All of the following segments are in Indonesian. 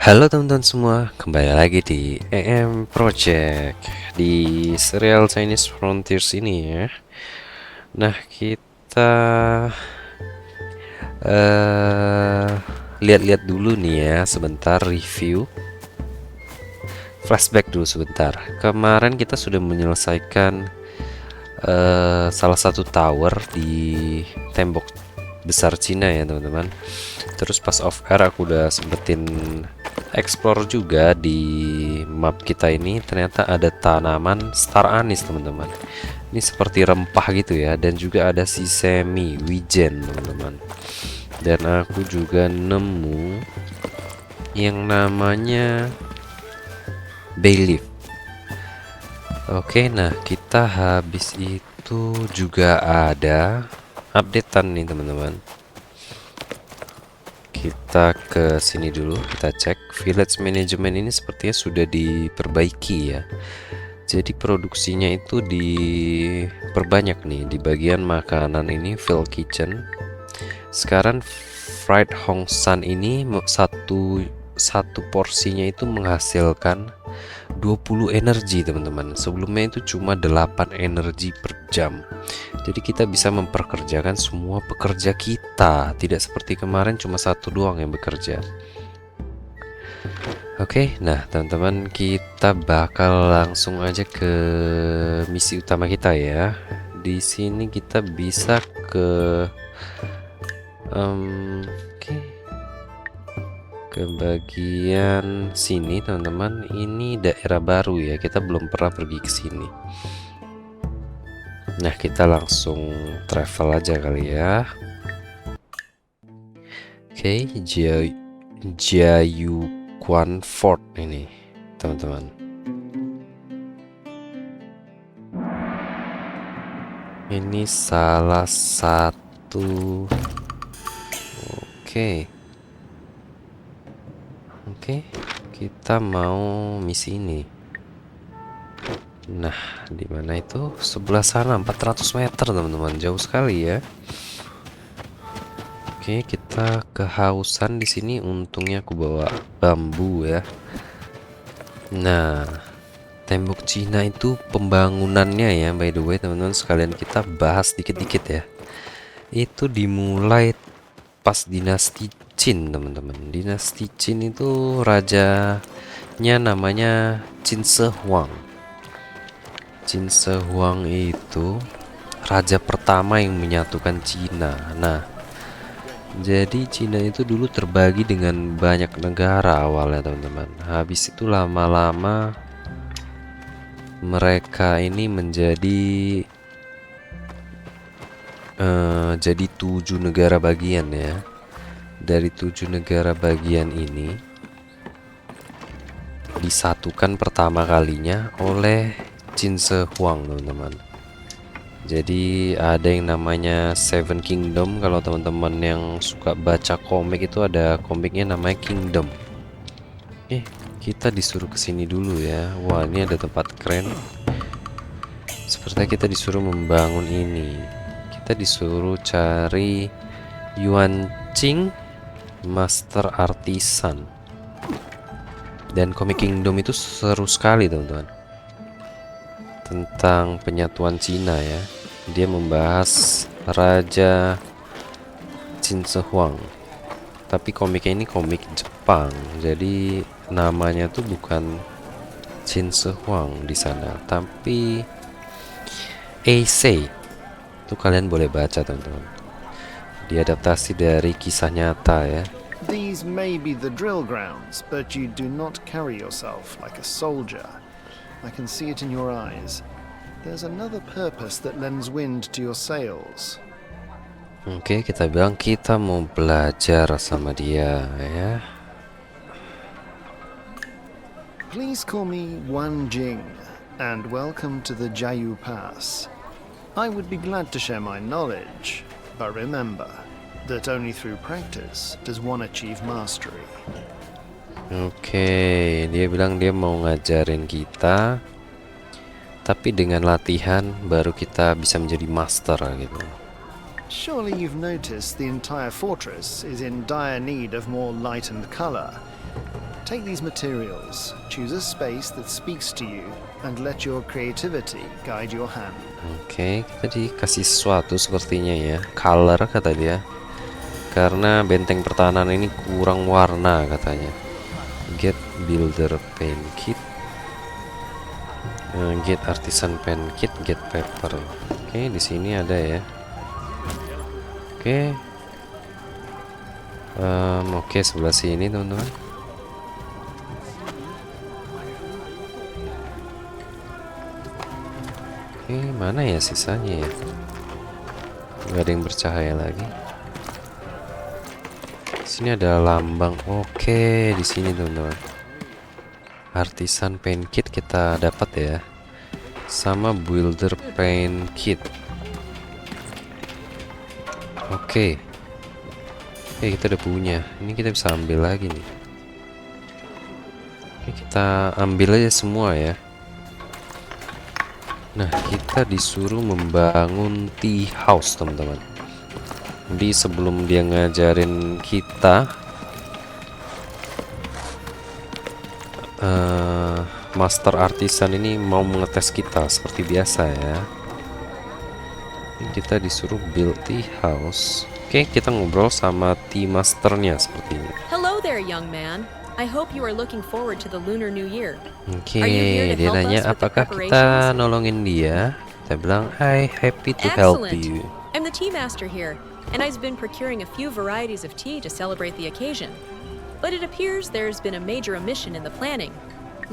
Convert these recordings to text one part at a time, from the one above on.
Halo teman-teman semua, kembali lagi di EM Project di serial Chinese Frontiers ini ya. Nah, kita lihat-lihat dulu nih ya, sebentar review. Flashback dulu sebentar. Kemarin kita sudah menyelesaikan salah satu tower di tembok besar Cina ya teman-teman. Terus pas off air aku udah sempetin explore juga di map kita ini, ternyata ada tanaman star anis teman-teman. Ini seperti rempah gitu ya, dan juga ada sesame wijen teman-teman. Dan aku juga nemu yang namanya bay leaf. Oke, nah kita habis itu juga ada updatean nih teman-teman. Kita ke sini dulu, kita cek village management ini sepertinya sudah diperbaiki ya. Jadi produksinya itu diperbanyak nih di bagian makanan ini, fill kitchen. Sekarang fried Hong San ini satu porsinya itu menghasilkan 20 energi teman-teman. Sebelumnya itu cuma 8 energi per jam. Jadi kita bisa memperkerjakan semua pekerja kita, tidak seperti kemarin cuma satu doang yang bekerja. Oke, nah teman-teman, kita bakal langsung aja ke misi utama kita ya. Di sini kita bisa ke ke bagian sini teman-teman. Ini daerah baru ya, kita belum pernah pergi ke sini. Nah, kita langsung travel aja kali ya. Oke, Jiayuquan Fort ini teman-teman. Ini salah satu. Oke, kita mau misi ini. Nah, di mana itu? Sebelah sana 400 meter teman-teman, jauh sekali ya. Oke, kita kehausan di sini. Untungnya aku bawa bambu ya. Nah, tembok Cina itu pembangunannya ya, by the way teman-teman sekalian kita bahas dikit-dikit ya. Itu dimulai pas dinasti Qin teman-teman. Dinasti Qin itu rajanya namanya Qin Shi Huang. Qin Shi Huang itu raja pertama yang menyatukan Cina. Nah, jadi Cina itu dulu terbagi dengan banyak negara awalnya teman-teman. Habis itu lama-lama mereka ini menjadi jadi 7 negara bagian ya. Dari 7 negara bagian ini disatukan pertama kalinya oleh Qin Shi Huang teman-teman. Jadi ada yang namanya Seven Kingdom. Kalau teman-teman yang suka baca komik itu ada komiknya namanya Kingdom. Kita disuruh kesini dulu ya. Wah, ini ada tempat keren. Sepertinya kita disuruh membangun ini. Kita disuruh cari Yuan Qing Master Artisan. Dan komik Kingdom itu seru sekali teman-teman, tentang penyatuan Cina ya. Dia membahas Raja Qin Shi Huang. Tapi komiknya ini komik Jepang. Jadi namanya tuh bukan Qin Shi Huang di sana, tapi Eisei. Itu kalian boleh baca teman-teman. Diadaptasi dari kisah nyata ya. These may be the drill grounds, but you do not carry yourself like a soldier. I can see it in your eyes. There's another purpose that lends wind to your sails. Oke, kita bilang kita mau belajar sama dia ya. Please call me Wan Jing, and welcome to the Jiayu Pass. I would be glad to share my knowledge, but remember that only through practice does one achieve mastery. Oke, dia bilang dia mau ngajarin kita, tapi dengan latihan baru kita bisa menjadi master gitu. Surely you've noticed the entire fortress is in dire need of more light and color. Take these materials, choose a space that speaks to you, and let your creativity guide your hand. Oke, kita dikasih sesuatu sepertinya ya. Color kata dia. Karena benteng pertahanan ini kurang warna katanya. Get builder paint kit. Get artisan paint kit, get paper. Oke, di sini ada ya. Oke. Oke, sebelah sini teman-teman. Oke, mana ya sisanya ya? Gak ada yang bercahaya lagi. Sini ada lambang. Oke, di sini teman-teman. Artisan paint kit kita dapat ya. Sama builder paint kit. Oke. Oke, kita udah punya. Ini kita bisa ambil lagi nih. Oke, kita ambil aja semua ya. Nah, kita disuruh membangun tea house, teman-teman. Jadi sebelum dia ngajarin kita, master artisan ini mau mengetes kita seperti biasa ya. Ini kita disuruh build tea house. Oke, kita ngobrol sama tea masternya seperti ini. Hello there, young man. I hope you are looking forward to the Lunar New Year. Oke, Are you here to dia help nanya us with the apakah kita preparations? nolongin dia. Kita bilang, I happy to help you. I'm the tea master here, and I've been procuring a few varieties of tea to celebrate the occasion. But it appears there's been a major omission in the planning.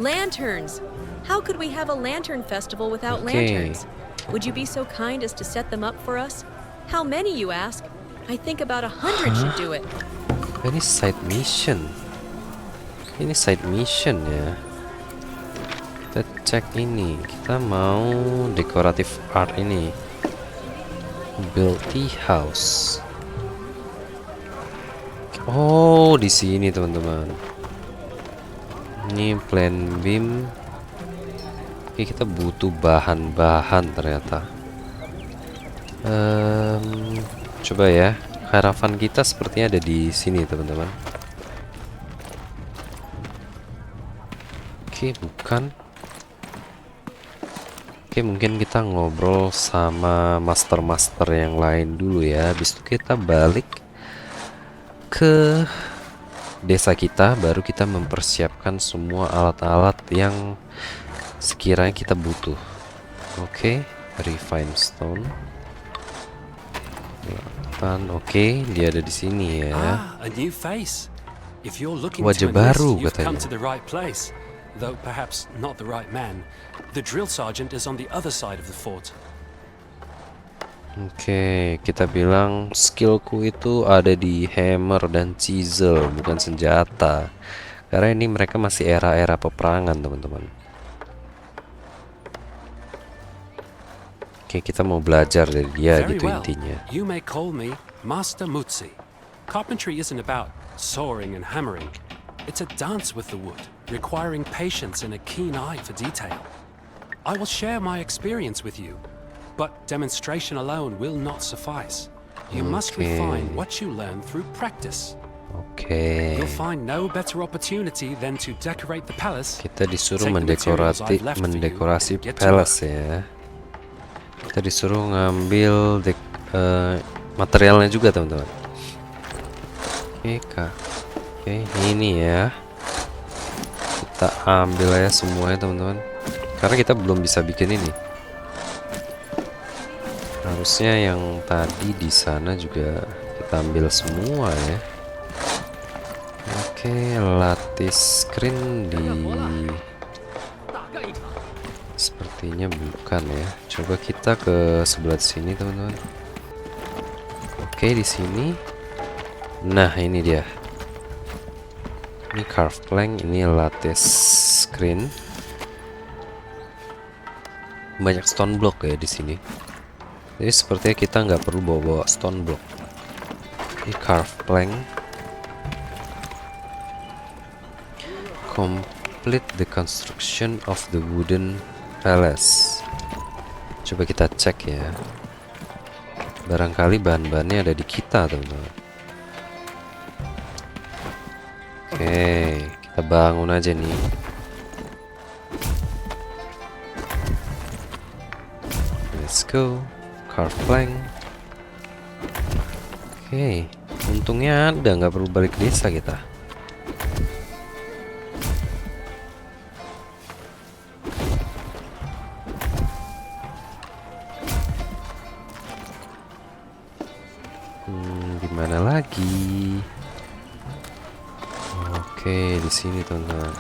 Lanterns! How could we have a lantern festival without Okay. lanterns? Would you be so kind as to set them up for us? How many, you ask? I think about 100 should do it. Ini side mission. Ini side mission ya. Kita cek ini. Kita mau dekoratif art ini. Build tea house. Oh, di sini teman-teman. Ini plan beam. Oke, kita butuh bahan-bahan ternyata. Coba ya. Harapan kita sepertinya ada di sini teman-teman. Oke, bukan. Oke, mungkin kita ngobrol sama master-master yang lain dulu ya. Habis itu kita balik ke desa kita, baru kita mempersiapkan semua alat-alat yang sekiranya kita butuh. Oke, refine stone. Oke, dia ada di sini ya. A new face. If you're looking Wajah to enlist, baru you've come katanya. to the right place. Though perhaps not the right man. The drill sergeant is on the other side of the fort. Oke, kita bilang skillku itu ada di hammer dan chisel, bukan senjata. Karena ini mereka masih era-era peperangan, teman-teman. Oke, kita mau belajar dari dia Very gitu well. intinya. You may call me Master Mutsi. Carpentry isn't about sawing and hammering. It's a dance with the wood, requiring patience and a keen eye for detail. I will share my experience with you, but demonstration alone will not suffice. You must Okay. refine what you learn through practice. Oke, You'll find no better opportunity than to decorate the palace. kita disuruh Take the materials I've left for you mendekorasi and get to palace ya. Kita disuruh ngambil materialnya juga, teman-teman. Oke, Kak. Oke, ini ya. Kita ambil aja semuanya, teman-teman. Karena kita belum bisa bikin ini. Harusnya yang tadi di sana juga kita ambil semua ya. Oke, lattice screen di sepertinya bukan ya. Coba kita ke sebelah sini, teman-teman. Oke, di sini. Nah, ini dia. Ini carved plank, ini lattice screen. Banyak stone block ya di sini. Jadi sepertinya kita nggak perlu bawa stone block. Ini carved plank. Complete the construction of the wooden palace. Coba kita cek ya. Barangkali bahan-bahannya ada di kita, teman-teman. Oke, Kita bangun aja nih. Let's go. Carve plank. Oke, untungnya ada, nggak perlu balik desa kita. Gimana lagi? Oke, di sini teman-teman.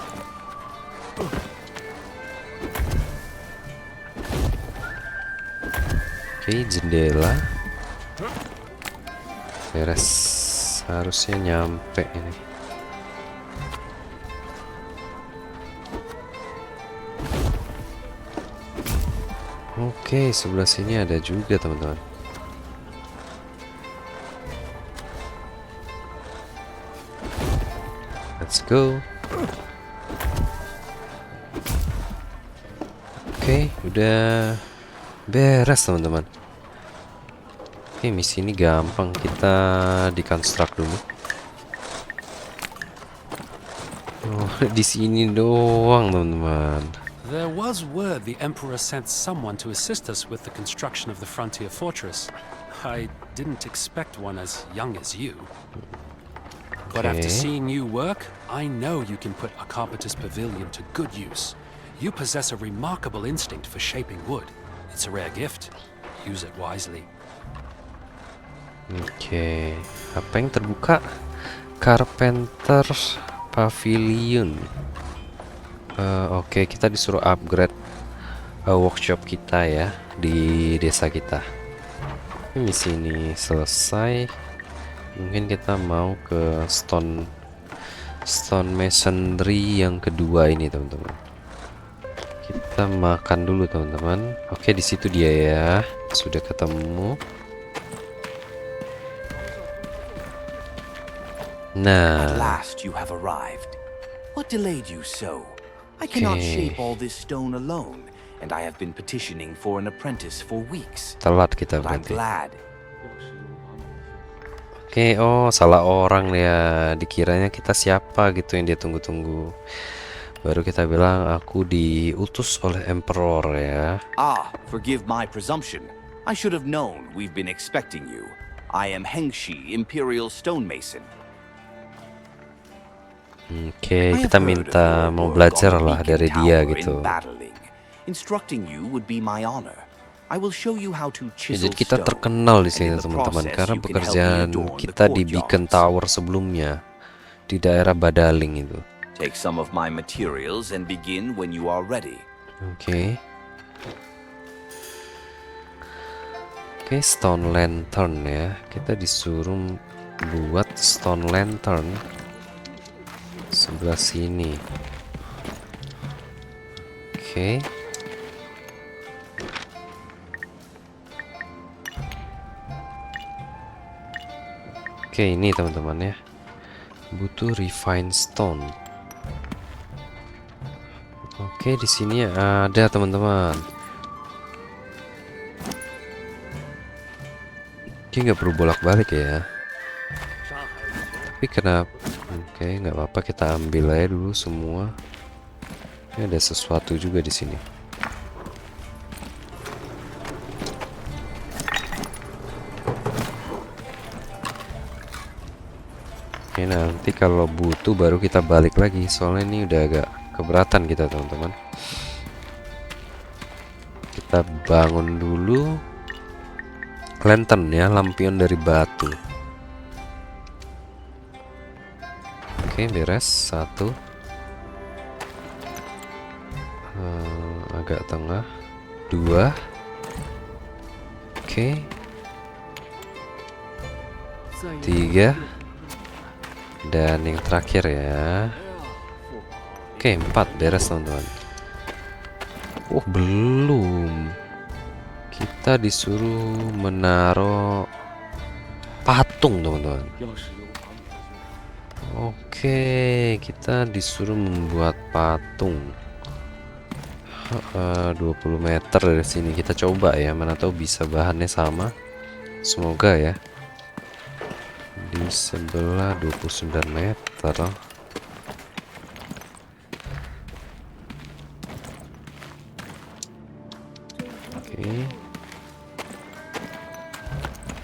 Oke, jendela. Beres, harusnya nyampe ini. Oke, sebelah sini ada juga teman-teman. Let's go. Oke, udah beres teman-teman. Oke, misi ini gampang, kita deconstruct dulu. Oh, di sini doang teman-teman. There was word the Emperor sent someone to assist us with the construction of the frontier fortress. I didn't expect one as young as you. But after Okay. seeing you work, I know you can put a carpenter's pavilion to good use. You possess a remarkable instinct for shaping wood. It's a rare gift. Use it wisely. Oke, apa yang terbuka? Carpenter Pavilion. Oke, kita disuruh upgrade workshop kita ya di desa kita. Misi ini selesai. Mungkin kita mau ke stone masonry yang kedua ini teman-teman. Kita makan dulu teman-teman. Oke, di situ dia ya. Sudah ketemu. At Nah, last you have arrived. What delayed you so? I cannot Okay. shape all this stone alone, and I have been petitioning for an apprentice for weeks. telat kita But I'm berarti. glad. Oke, oh salah orang ya. Dikiranya kita siapa gitu yang dia tunggu-tunggu. Baru kita bilang aku diutus oleh Emperor ya. Ah, forgive my presumption. I should have known we've been expecting you. I am Hengshi, Imperial Stonemason. Oke, I have kita heard of minta your mau work belajar on the lah Beacon dari dia Tower gitu. in battling. Instructing you would be my honor. I will show you how to Ya, chisel jadi kita stone, terkenal di and sini in the teman-teman process karena you can help me pekerjaan adorn the kita di Beacon courtyards. Tower sebelumnya di daerah Badaling itu. Take some of my materials and begin when you are ready. Oke. Oke, stone lantern ya. Kita disuruh buat stone lantern sebelah sini. Oke. Oke, ini teman-teman ya. Butuh refined stone. Oke, di sini ada teman-teman. Oke, nggak perlu bolak-balik ya. Tapi kenapa? Oke, nggak apa-apa, kita ambil aja dulu semua. Ini ada sesuatu juga di sini. Oke, nanti kalau butuh baru kita balik lagi. Soalnya ini udah agak keberatan kita teman-teman. Kita bangun dulu lantern ya, lampion dari batu. Oke, beres. Satu. Agak tengah. Dua. Oke. Tiga. Dan yang terakhir ya. Oke, 4 beres teman-teman. Oh, belum. Kita disuruh menaruh patung teman-teman. Oke, kita disuruh membuat patung. 20 meter dari sini. Kita coba ya, mana tahu bisa bahannya sama. Semoga ya. Di sebelah 29 meter. Oke.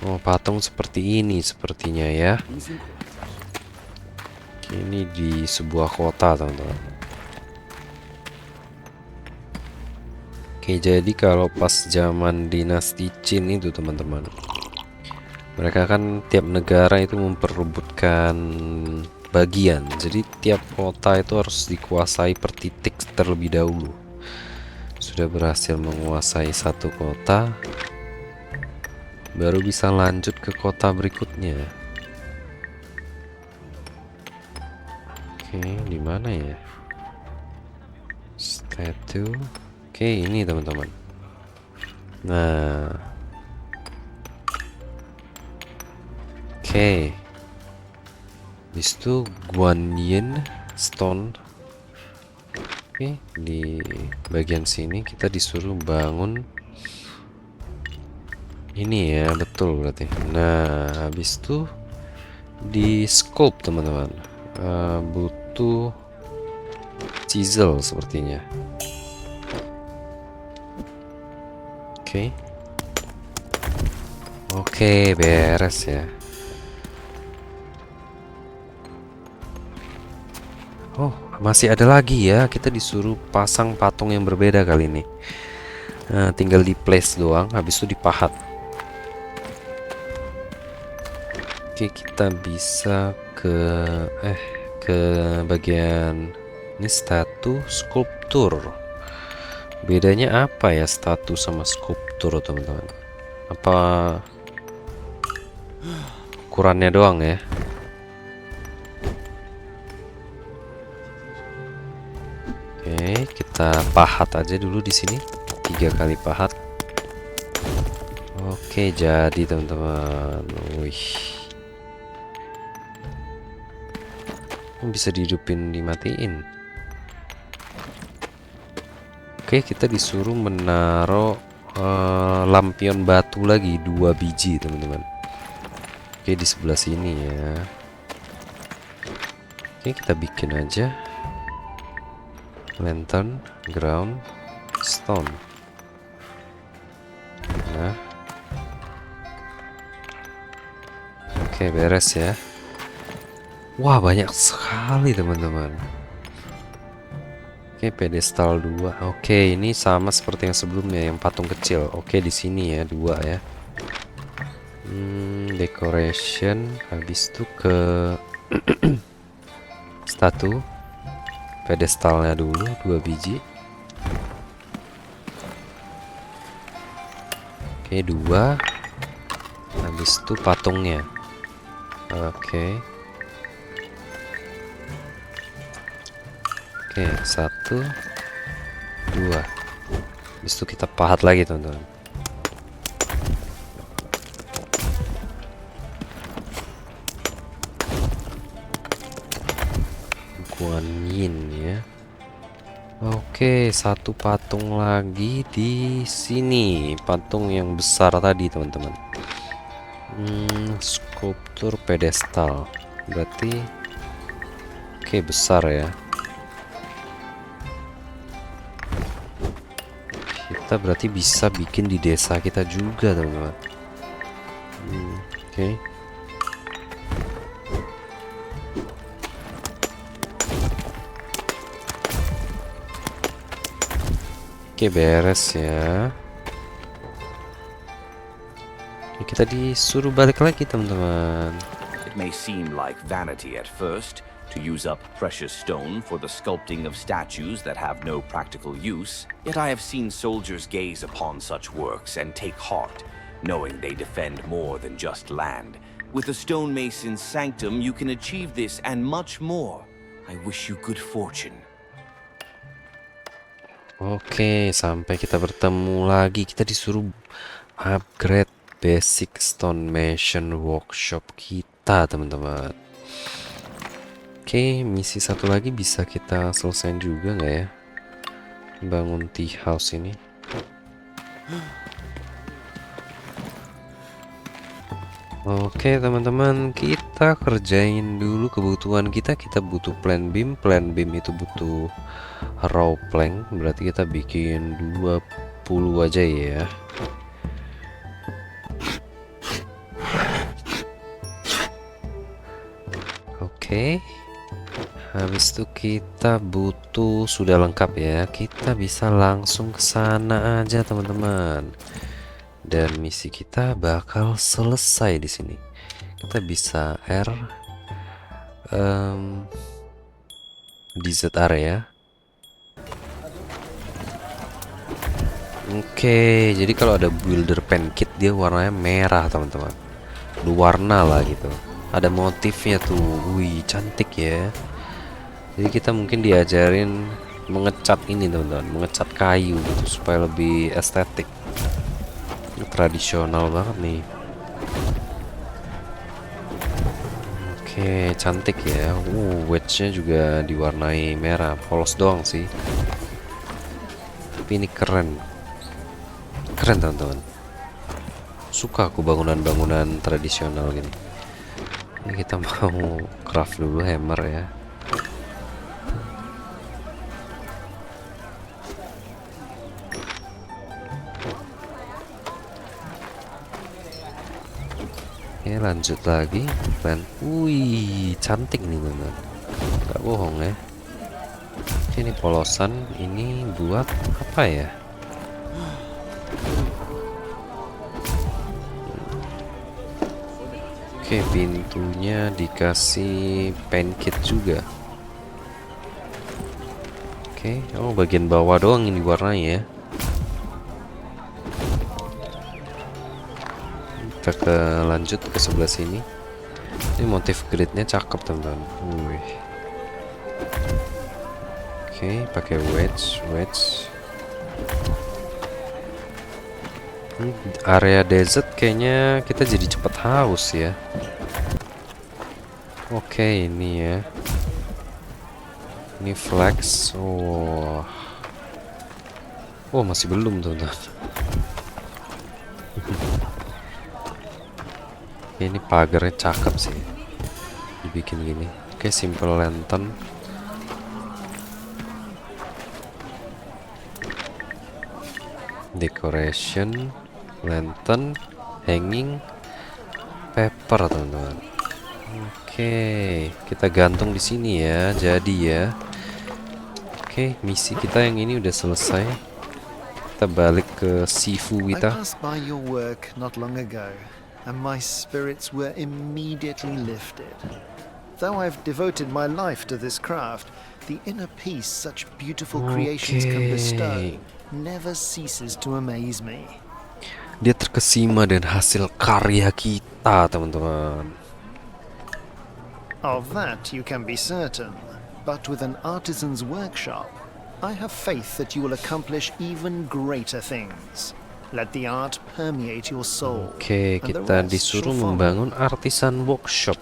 Oh, patung seperti ini sepertinya ya. Oke, ini di sebuah kota, teman-teman. Oke, jadi kalau pas zaman dinasti Qin itu, teman-teman, mereka kan tiap negara itu memperebutkan bagian. Jadi tiap kota itu harus dikuasai per titik terlebih dahulu. Sudah berhasil menguasai satu kota, baru bisa lanjut ke kota berikutnya. Oke, di mana ya? Statue. Oke, ini teman-teman. Nah. Oke. Habis itu Guanyin Stone. Oke, di bagian sini kita disuruh bangun ini ya, betul berarti. Nah, habis itu di sculpt, teman-teman. Butuh chisel sepertinya. Oke. Oke, beres ya. Oh, masih ada lagi ya. Kita disuruh pasang patung yang berbeda kali ini. Nah, tinggal di place doang, habis itu dipahat. Oke, kita bisa ke bagian ini, statu skulptur. Bedanya apa ya statu sama skulptur, teman-teman? Apa ukurannya doang ya? Oke, kita pahat aja dulu di sini. 3 kali pahat. Oke, jadi teman-teman. Wih. Bisa dihidupin, dimatiin. Oke, kita disuruh menaruh lampion batu lagi 2 biji, teman-teman. Oke, di sebelah sini ya. Oke, kita bikin aja lantern, ground, stone. Nah, oke, beres ya. Wah, banyak sekali, teman-teman. Oke, pedestal 2. Oke, ini sama seperti yang sebelumnya, yang patung kecil. Oke, di sini ya 2 ya. Decoration, habis itu ke statu. Pedestalnya dulu 2 biji. Oke, 2. Habis itu patungnya. Oke. Oke, 1, 2. Habis itu kita pahat lagi, teman-teman. Guanyin ya. Oke, 1 patung lagi di sini. Patung yang besar tadi, teman-teman. Skulptur pedestal. Berarti oke, besar ya. Kita berarti bisa bikin di desa kita juga, teman-teman. Oke. Oke, beres ya. Oke, kita disuruh balik lagi, teman-teman. It may seem like vanity at first to use up precious stone for the sculpting of statues that have no practical use, yet I have seen soldiers gaze upon such works and take heart, knowing they defend more than just land. With the stonemason's sanctum, you can achieve this and much more. I wish you good fortune. Oke, sampai kita bertemu lagi. Kita disuruh upgrade basic stonemason workshop kita, teman-teman. Oke, misi satu lagi bisa kita selesaiin juga nggak ya? Bangun tea house ini. Oke, teman-teman, kita kerjain dulu kebutuhan kita. Kita butuh plan beam itu butuh raw plank. Berarti kita bikin 2 aja ya. Oke. Habis itu kita butuh, sudah lengkap ya. Kita bisa langsung ke sana aja teman-teman. Dan misi kita bakal selesai di sini. Kita bisa R di Z area. Oke, jadi kalau ada builder pen kit dia warnanya merah teman-teman. Warna lah gitu. Ada motifnya tuh. Wih, cantik ya. Jadi kita mungkin diajarin mengecat ini teman-teman, mengecat kayu gitu supaya lebih estetik. Ini tradisional banget nih. Oke, cantik ya. Wedge-nya juga diwarnai merah, polos doang sih. Tapi ini keren. Keren teman-teman. Suka aku bangunan-bangunan tradisional gini. Ini kita mau craft dulu hammer ya. Oke, lanjut lagi. Keren. Wih, cantik nih teman-teman. Gak bohong ya. Ini polosan. Ini buat apa ya? Oke, pintunya dikasih pancake juga. Oke, oh bagian bawah doang ini warnanya ya. Kita lanjut ke sebelah sini. Ini motif gridnya cakep teman-teman. Oke, pakai wedge. Area desert kayaknya kita jadi cepat haus ya. Oke, ini ya. Ini flex. Oh, masih belum teman-teman. Ini pagarnya cakep sih. Dibikin gini. Oke, simple lantern. Decoration, lantern, hanging, paper teman-teman. Oke, kita gantung di sini ya. Jadi ya. Oke, misi kita yang ini udah selesai. Kita balik ke Sifu I kita. passed by your work not long ago, and my spirits were immediately lifted. Though I've devoted my life to this craft, the inner peace such beautiful creations can bestow never ceases to amaze me. Dia terkesima dengan hasil karya kita, teman-teman. Of that you can be certain, but with an artisan's workshop, I have faith that you will accomplish even greater things. Let the art permeate your soul. Oke, and the kita rest disuruh shall follow. membangun artisan workshop.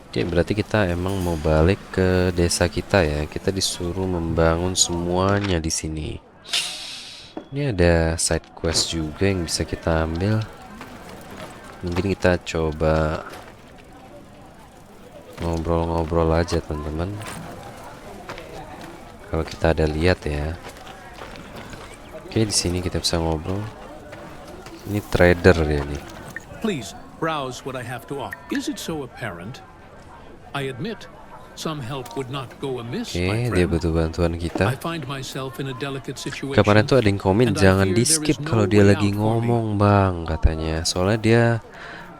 Oke, berarti kita emang mau balik ke desa kita ya. Kita disuruh membangun semuanya di sini. Ini ada side quest juga yang bisa kita ambil. Mungkin kita coba ngobrol-ngobrol aja teman-teman. Kalau kita ada lihat ya. Oke, di sini kita bisa ngobrol. Ini trader ya nih. Please browse what I have to offer. Is it so apparent? I admit some help would not go amiss, Oke, my dia friend. butuh bantuan I kita. find myself in a delicate situation. Kemarin tuh ada yang komen and I jangan fear di there skip is no kalau dia way lagi out for me. ngomong bang katanya. Soalnya dia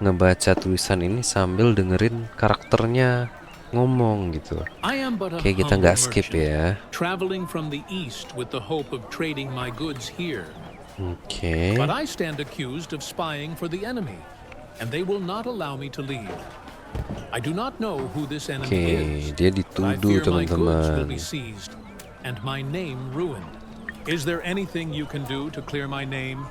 ngebaca tulisan ini sambil dengerin karakternya ngomong gitu. I am but a Oke, kita humble nggak skip merchant, ya. traveling from the east with the hope of trading my goods here. Oke. But I stand accused of spying for the enemy, and they will not allow me to leave. I do not know who this enemy is, Dia but I dituduh fear my goods will teman-teman. be seized and my name ruined. Is there anything you can do to clear my name?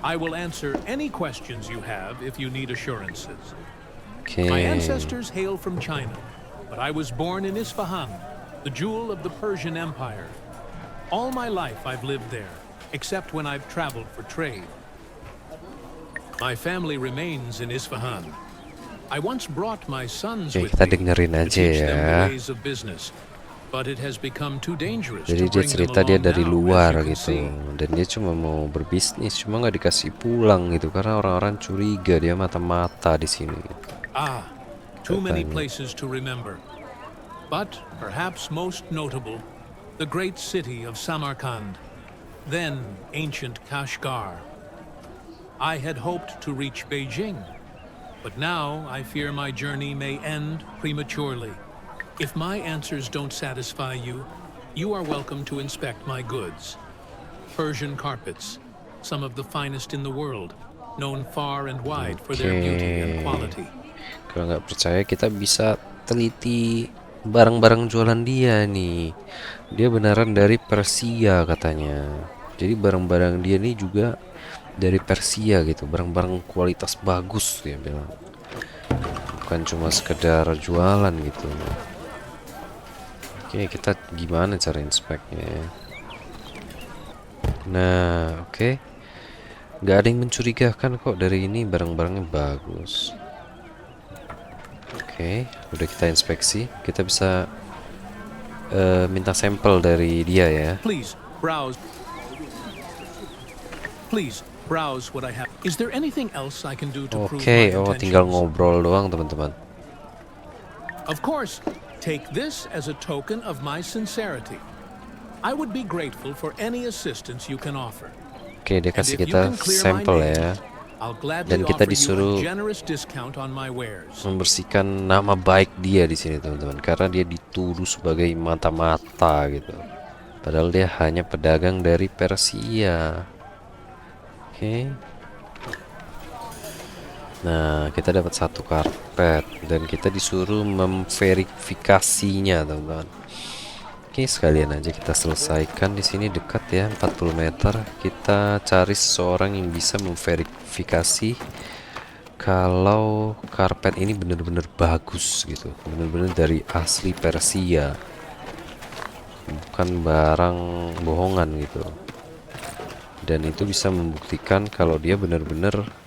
I will answer any questions you have if you need assurances. Oke. My ancestors hail from China, but I was born in Isfahan, the jewel of the Persian Empire. All my life I've lived there, except when I've traveled for trade. My family remains in Isfahan. I once brought my sons Oke, with kita me dengerin to aja teach them ya. the ways of business, but it has become too dangerous Jadi to dia bring them cerita dia along dari now, luar as you can gitu, see. dan dia cuma mau berbisnis, cuma nggak dikasih pulang gitu karena orang-orang curiga dia mata-mata di sini. Ah, too many Katanya. places to remember. But perhaps most notable, the great city of Samarkand, then ancient Kashgar. I had hoped to reach Beijing, but now I fear my journey may end prematurely. If my answers don't satisfy you, you are welcome to inspect my goods. Persian carpets, some of the finest in the world, known far and wide for their beauty and quality. Kalau nggak percaya kita bisa teliti barang-barang jualan dia nih. Dia beneran dari Persia katanya. Jadi barang-barang dia nih juga dari Persia gitu, barang-barang kualitas bagus dia bilang. Bukan cuma sekedar jualan gitu. Oke, kita gimana cara inspeknya ya? Nah, oke. Nggak ada yang mencurigakan kok dari ini, barang-barangnya bagus. Oke, udah kita inspeksi. Kita bisa minta sampel dari dia ya. Please browse. Please browse what I have. Is there anything else I can do to prove Oke, my oh tinggal intentions? ngobrol doang teman-teman. Of course, take this as a token of my sincerity. I would be grateful for any assistance you can offer. Oke, dia And kasih if you kita can clear my sampel name, ya. I'll gladly Dan kita offer you disuruh a generous discount on my wares. membersihkan nama baik dia di sini teman-teman, karena dia dituduh sebagai mata-mata gitu. Padahal dia hanya pedagang dari Persia. Oke. Nah, kita dapat satu karpet dan kita disuruh memverifikasinya, teman-teman. Oke, sekalian aja kita selesaikan di sini, dekat ya, 40 meter. Kita cari seseorang yang bisa memverifikasi kalau karpet ini benar-benar bagus gitu, benar-benar dari asli Persia, bukan barang bohongan gitu. Dan itu bisa membuktikan kalau dia benar-benar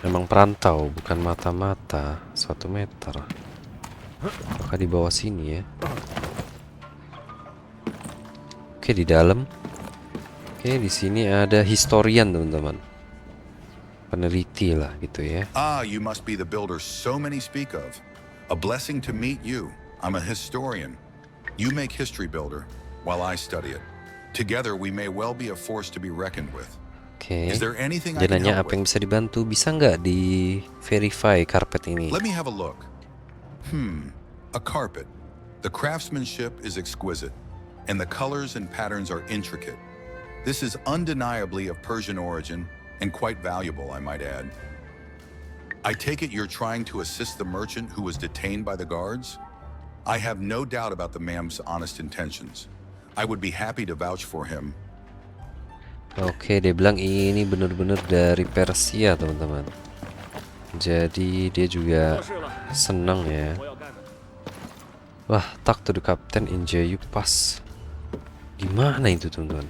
memang perantau, bukan mata-mata. 1 meter. Apakah di bawah sini ya? Oke, di dalam. Oke, di sini ada historian teman-teman, peneliti lah gitu ya. Ah, you must be the builder so many speak of. A blessing to meet you. I'm a historian. You make history, builder, while I study it. Together we may well be a force to be reckoned with. Oke. Is there anything I Dia can nanya help apa yang with? bisa dibantu, bisa nggak di verify karpet ini? Let me have a look. A carpet. The craftsmanship is exquisite, and the colors and patterns are intricate. This is undeniably of Persian origin, and quite valuable, I might add. I take it you're trying to assist the merchant who was detained by the guards? I have no doubt about the man's honest intentions. I would be happy to vouch for him. Oke, dia bilang ini benar-benar dari Persia teman-teman. Jadi dia juga senang ya. Wah, talk to the captain in Jayu Pass. Gimana itu teman-teman?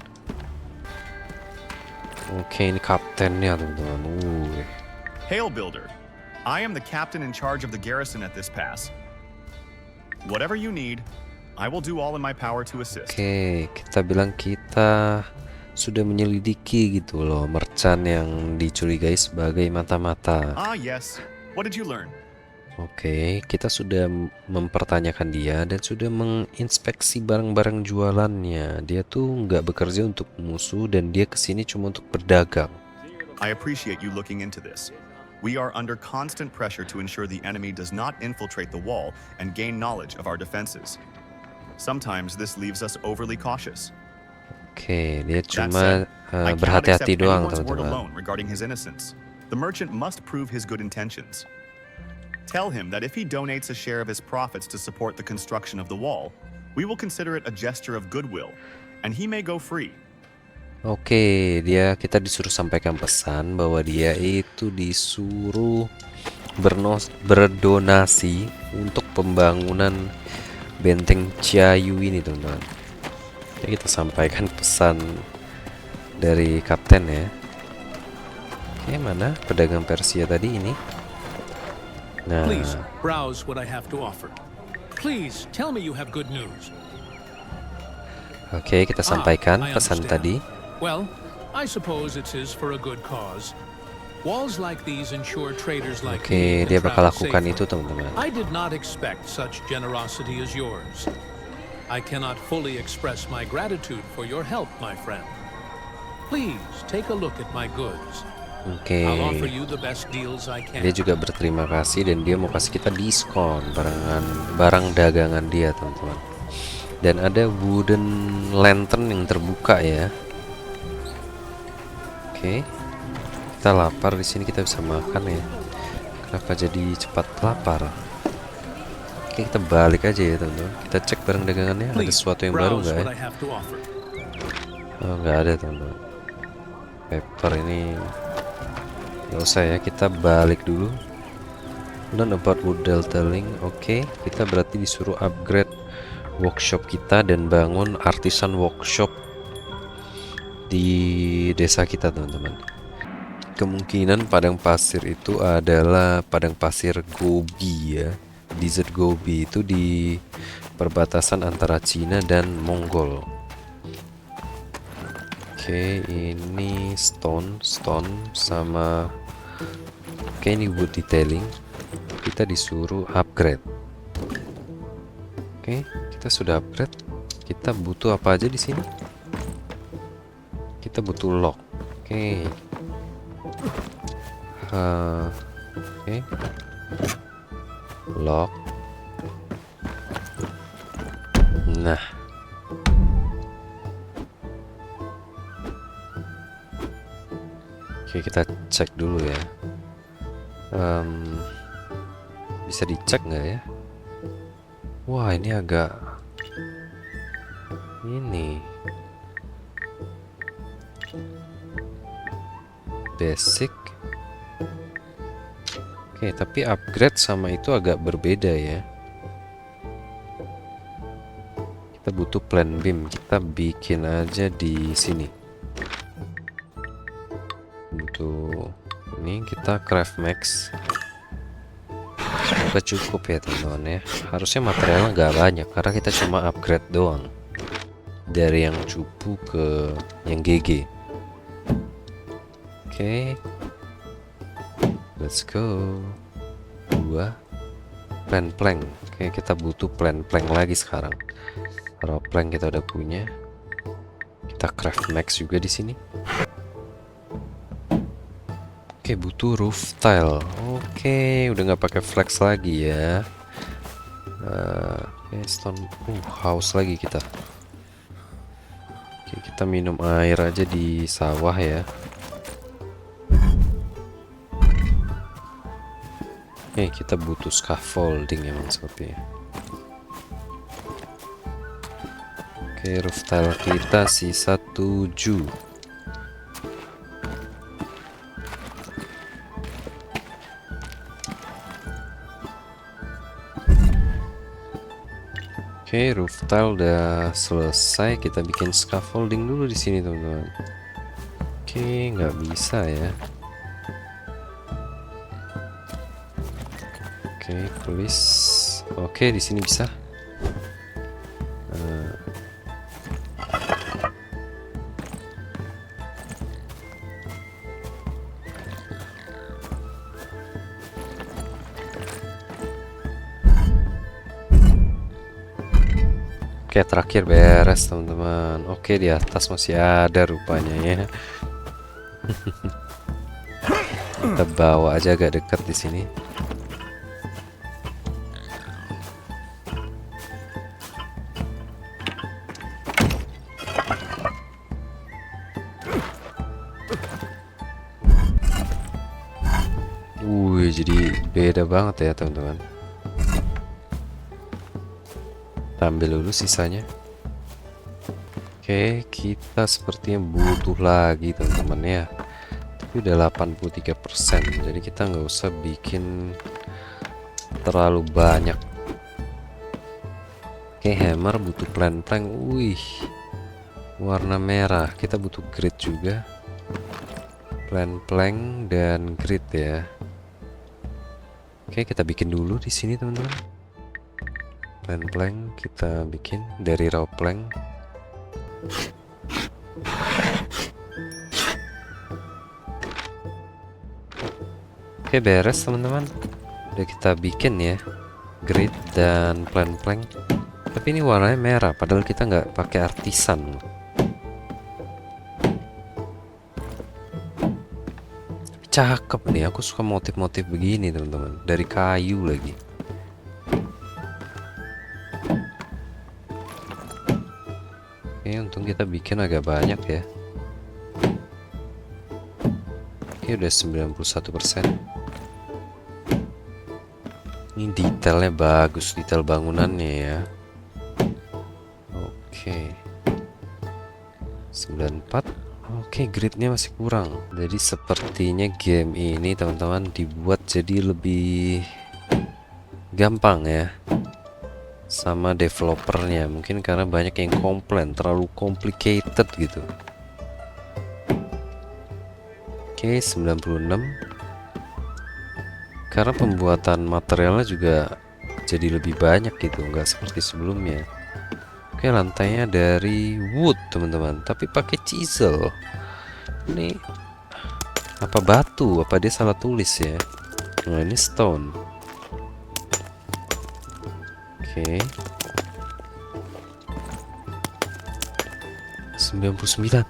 Oke, ini kaptennya teman-teman. Hail, Builder. I am the captain in charge of the garrison at this pass. Whatever you need, I will do all in my power to assist. Oke, kita bilang kita sudah menyelidiki gitu loh merchant yang dicurigai sebagai mata-mata. Ah, yes. What did you learn? Oke, kita sudah mempertanyakan dia dan sudah menginspeksi barang-barang jualannya. Dia tuh nggak bekerja untuk musuh dan dia kesini cuma untuk berdagang. I appreciate you looking into this. We are under constant pressure to ensure the enemy does not infiltrate the wall and gain knowledge of our defenses. Sometimes this leaves us overly cautious. Oke, dia That cuma said, I cannot berhati-hati accept doang anyone's word teman-teman. alone regarding his innocence. The merchant must prove his good intentions. Tell him that if he donates a share of his profits to support the construction of the wall, we will consider it a gesture of goodwill, and he may go free. Oke, kita disuruh sampaikan pesan bahwa dia itu disuruh berdonasi untuk pembangunan benteng Jiayu ini teman-teman. Jadi kita sampaikan pesan dari kapten ya. Oke, mana pedagang Persia tadi ini? Nah, Please browse what I have to offer. Please tell me you have good news. Oke, kita sampaikan I pesan understand. tadi. Well, I suppose it is for a good cause. Walls like these ensure traders like Oke, me dia can bakal travel lakukan safely. itu, teman-teman. I did not expect such generosity as yours. I cannot fully express my gratitude for your help, my friend. Please take a look at my goods. Oke, I'll offer you the best deals I can. dia juga berterima kasih dan dia mau kasih kita diskon barang dagangan dia, teman-teman. Dan ada wooden lantern yang terbuka ya. Oke, kita lapar di sini, kita bisa makan ya. Kenapa jadi cepat lapar? Oke, kita balik aja ya, teman-teman. Kita cek barang dagangannya, ada Please sesuatu yang baru browse nggak ya? what I have to offer. Oh, nggak ada, teman-teman. Paper ini nggak usah ya, kita balik dulu. Learn about wood detailing. Oke, kita berarti disuruh upgrade workshop kita dan bangun artisan workshop di desa kita, teman-teman. Kemungkinan padang pasir itu adalah padang pasir Gobi ya. Desert Gobi itu di perbatasan antara Cina dan Mongol. Oke, ini stone sama oke, ini wood detailing. Kita disuruh upgrade. Oke, kita sudah upgrade. Kita butuh apa aja di sini? Kita butuh lock. Oke. Oke. Lock. Nah. Oke, kita cek dulu ya. Bisa dicek nggak ya? Wah, ini agak ini basic. Oke, tapi upgrade sama itu agak berbeda ya. Kita butuh plan beam, kita bikin aja di sini. Butuh ini, kita craft max. Semoga cukup ya, teman-teman ya. Harusnya materialnya nggak banyak karena kita cuma upgrade doang dari yang cupu ke yang GG. Oke, let's go. 2 plank. Oke, kita butuh plank lagi sekarang. Kalau plank kita udah punya, kita craft max juga di sini. Oke, butuh roof tile. Oke, udah nggak pakai flex lagi ya. Oke, stone. Haus lagi kita. Oke, kita minum air aja di sawah ya. Oke, kita butuh scaffolding emang sepertinya. Oke, roof tile kita sisa 7. Oke, roof tile udah selesai. Kita bikin scaffolding dulu di sini, teman-teman. Oke, nggak bisa ya. Oke, please. Oke, di sini bisa. Oke, terakhir beres, teman-teman. Oke, di atas masih ada rupanya ya. Kita bawa aja agak dekat di sini. Jadi beda banget ya, teman-teman. Kita ambil dulu sisanya. Oke, kita sepertinya butuh lagi, teman-teman ya. Tapi udah 83%, jadi kita nggak usah bikin terlalu banyak. Oke, hammer butuh plank. Wih, warna merah. Kita butuh grid juga. Plank dan grid ya. Oke, kita bikin dulu di sini, teman-teman. Plank kita bikin dari raw plank. Oke, beres teman-teman. Udah kita bikin ya grid dan plank. Tapi ini warnanya merah, padahal kita nggak pakai artisan. Cakep nih, aku suka motif-motif begini teman-teman, dari kayu lagi. Oke, untung kita bikin agak banyak ya. Oke, udah 91%. Ini detailnya bagus, detail bangunannya ya. Oke, 94. Oke, gridnya masih kurang. Jadi sepertinya game ini teman-teman dibuat jadi lebih gampang ya sama developernya. Mungkin karena banyak yang komplain terlalu complicated gitu. Oke, 96. Karena pembuatan materialnya juga jadi lebih banyak gitu, nggak seperti sebelumnya. Oke, lantainya dari wood teman-teman, tapi pakai chisel. Ini apa batu? Apa dia salah tulis ya? Nah, ini stone. Oke. 99.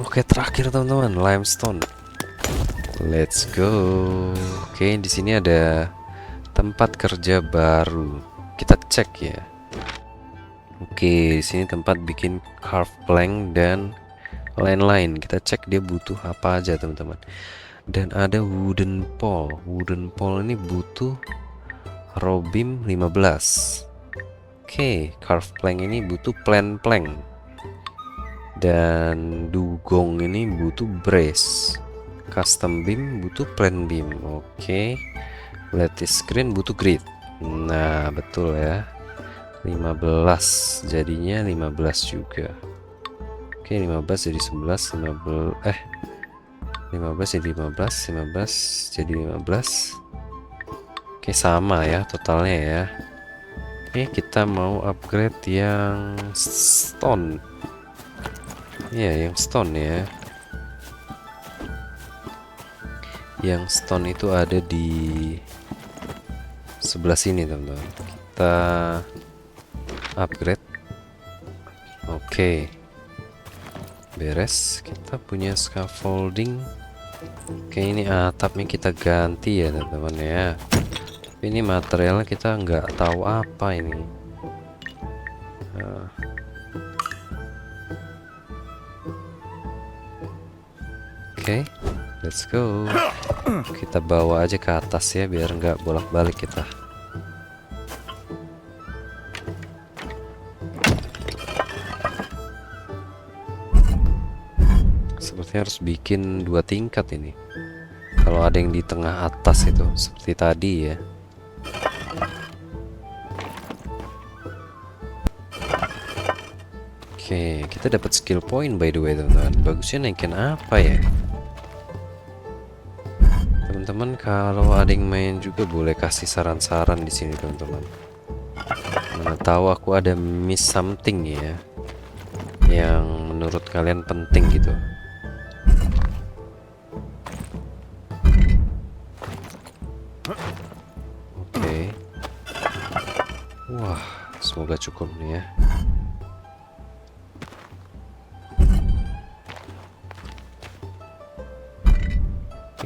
Oke, terakhir teman-teman, limestone. Let's go. Oke, di sini ada tempat kerja baru. Kita cek ya. Oke, di sini tempat bikin carved plank dan lain-lain. Kita cek dia butuh apa aja teman-teman. Dan ada wooden pole. Wooden pole ini butuh raw beam 15. Oke, carved plank ini butuh plank. Dan dugong ini butuh brace. Custom beam butuh plan beam. Oke, lattice screen butuh grid. Nah, betul ya. 15 jadinya 15 juga. Oke, 15 jadi 11, 15 jadi 15 jadi 15. Oke, sama ya totalnya ya. Oke, kita mau upgrade yang stone. Iya, yang stone ya. Yang stone itu ada di sebelah sini teman-teman. Kita upgrade. Oke, beres. Kita punya scaffolding. Oke, ini atapnya kita ganti ya teman-teman ya. Tapi ini materialnya kita nggak tahu apa ini. Oke, let's go. Kita bawa aja ke atas ya biar nggak bolak-balik kita. Sepertinya harus bikin 2 tingkat ini. Kalau ada yang di tengah atas itu seperti tadi ya. Oke, kita dapat skill point by the way teman-teman. Bagusnya naikin apa ya? Teman-teman, kalau ada yang main juga boleh kasih saran-saran di sini teman-teman. Mana tahu aku ada miss something ya yang menurut kalian penting gitu. Oke. Wah, semoga cukup nih ya.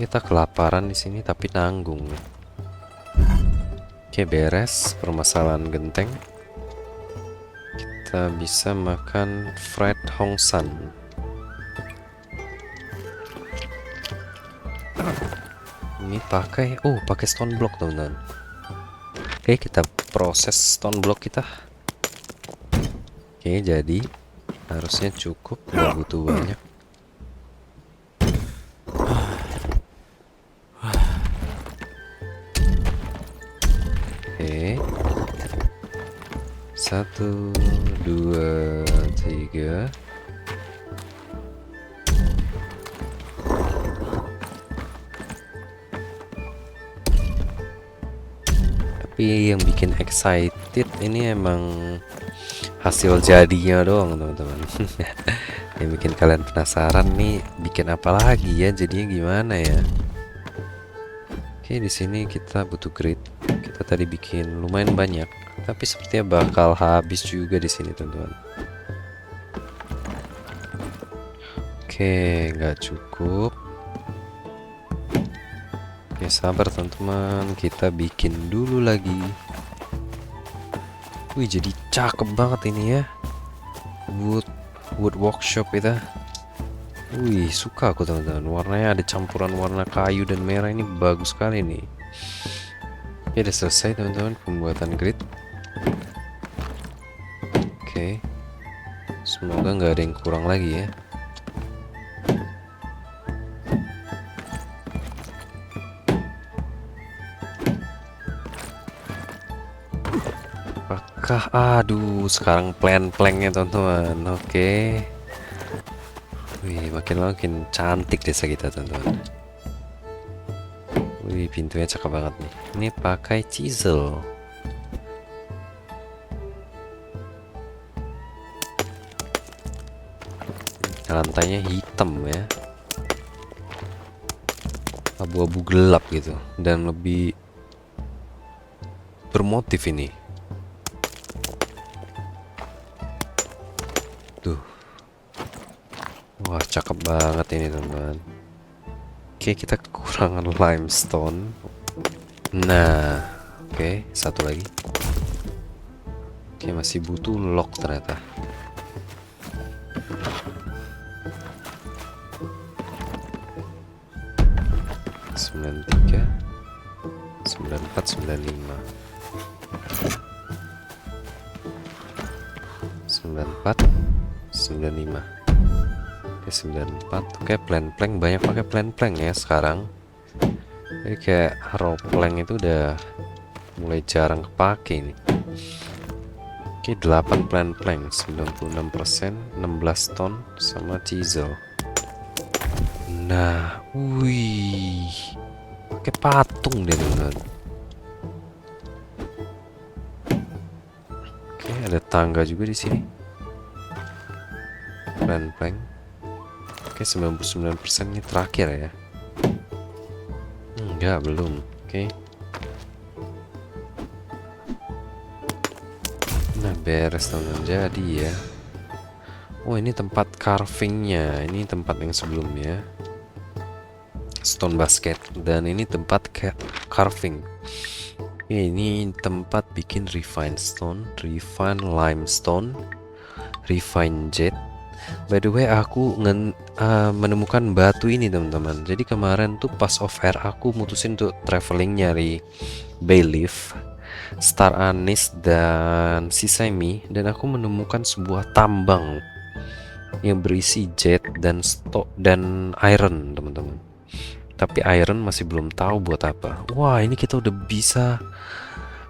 Kita kelaparan di sini tapi nanggung. Oke, beres permasalahan genteng. Kita bisa makan fried Hongsan. Ini pakai pakai stone block teman-teman. Oke, kita proses stone block kita. Oke, jadi harusnya cukup, nggak butuh banyak. Oke, 1, 2, 3. Tapi Tapi yang bikin excited ini emang hasil jadinya doang teman-teman. Yang bikin kalian penasaran nih bikin apa lagi ya, jadinya gimana ya. Oke, di sini kita butuh grid. Kita tadi bikin lumayan banyak, tapi sepertinya bakal habis juga di sini teman-teman. Oke, nggak cukup. Oke, sabar teman-teman, kita bikin dulu lagi. Wih, jadi cakep banget ini ya. Wood workshop itu. Wih, suka aku teman-teman. Warnanya ada campuran warna kayu dan merah, ini bagus sekali nih. Oke, udah selesai teman-teman pembuatan grid. Oke, semoga nggak ada yang kurang lagi ya. Apakah, aduh, sekarang plan-planknya teman-teman. Oke. Wih, makin cantik desa kita teman-teman. Wih, pintunya cakep banget nih. Ini pakai chisel. Lantainya hitam ya, abu-abu gelap gitu, dan lebih bermotif ini. Tuh, wah cakep banget ini teman-teman. Oke, kita kekurangan limestone. Nah, oke, satu lagi. Oke, masih butuh log ternyata. Sembilan 94 95 94 95. Oke, 94. Oke, plank banyak pakai plank ya sekarang. Jadi kayak raw plank itu udah mulai jarang kepake nih. Oke, 8 plank 96%, 16 ton sama chisel. Nah, wih, pakai patung deh teman-teman. Oke, ada tangga juga di sini. Plank. Oke, 99% ini terakhir ya. Enggak, belum. Oke. Nah, beres teman-teman, jadi ya. Oh, ini tempat carvingnya. Ini tempat yang sebelumnya. Stone basket, dan ini tempat carving. Ini tempat bikin refine stone, refine limestone, refine jet. By the way, aku menemukan batu ini teman-teman. Jadi kemarin tuh pas off air aku mutusin untuk traveling nyari bayleaf, star anise, dan sesame, dan aku menemukan sebuah tambang yang berisi jet dan iron teman-teman. Tapi iron masih belum tahu buat apa. Wah, ini kita udah bisa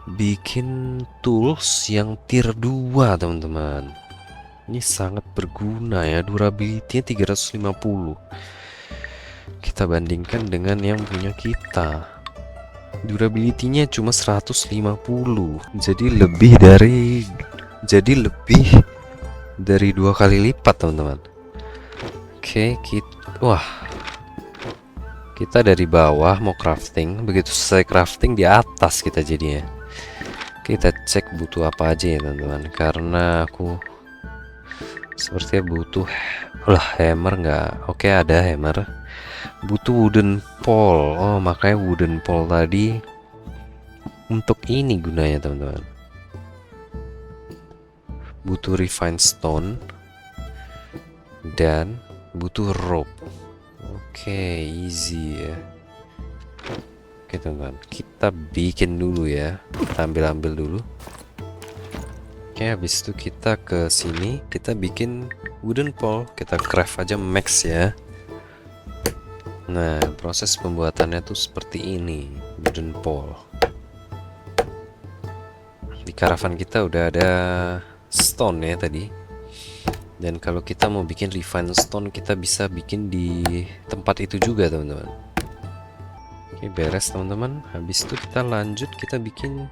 bikin tools yang tier 2 teman-teman. Ini sangat berguna ya, durability-nya 350. Kita bandingkan dengan yang punya kita. Durability-nya cuma 150. Jadi lebih dari 2 kali lipat teman-teman. Oke, kita dari bawah mau crafting, begitu selesai crafting di atas kita jadinya. Kita cek butuh apa aja ya teman-teman, karena aku sepertinya butuh hammer nggak? Oke, ada hammer. Butuh wooden pole. Oh, makanya wooden pole tadi untuk ini gunanya teman-teman. Butuh refined stone dan butuh rope. Oke, easy ya. Oke teman-teman, kita bikin dulu ya. Kita ambil dulu. Oke, habis itu kita ke sini, kita bikin wooden pole. Kita craft aja max ya. Nah, proses pembuatannya tuh seperti ini, wooden pole. Di karavan kita udah ada stone ya tadi. Dan kalau kita mau bikin refine stone, kita bisa bikin di tempat itu juga teman-teman. Oke, beres teman-teman. Habis itu kita lanjut, kita bikin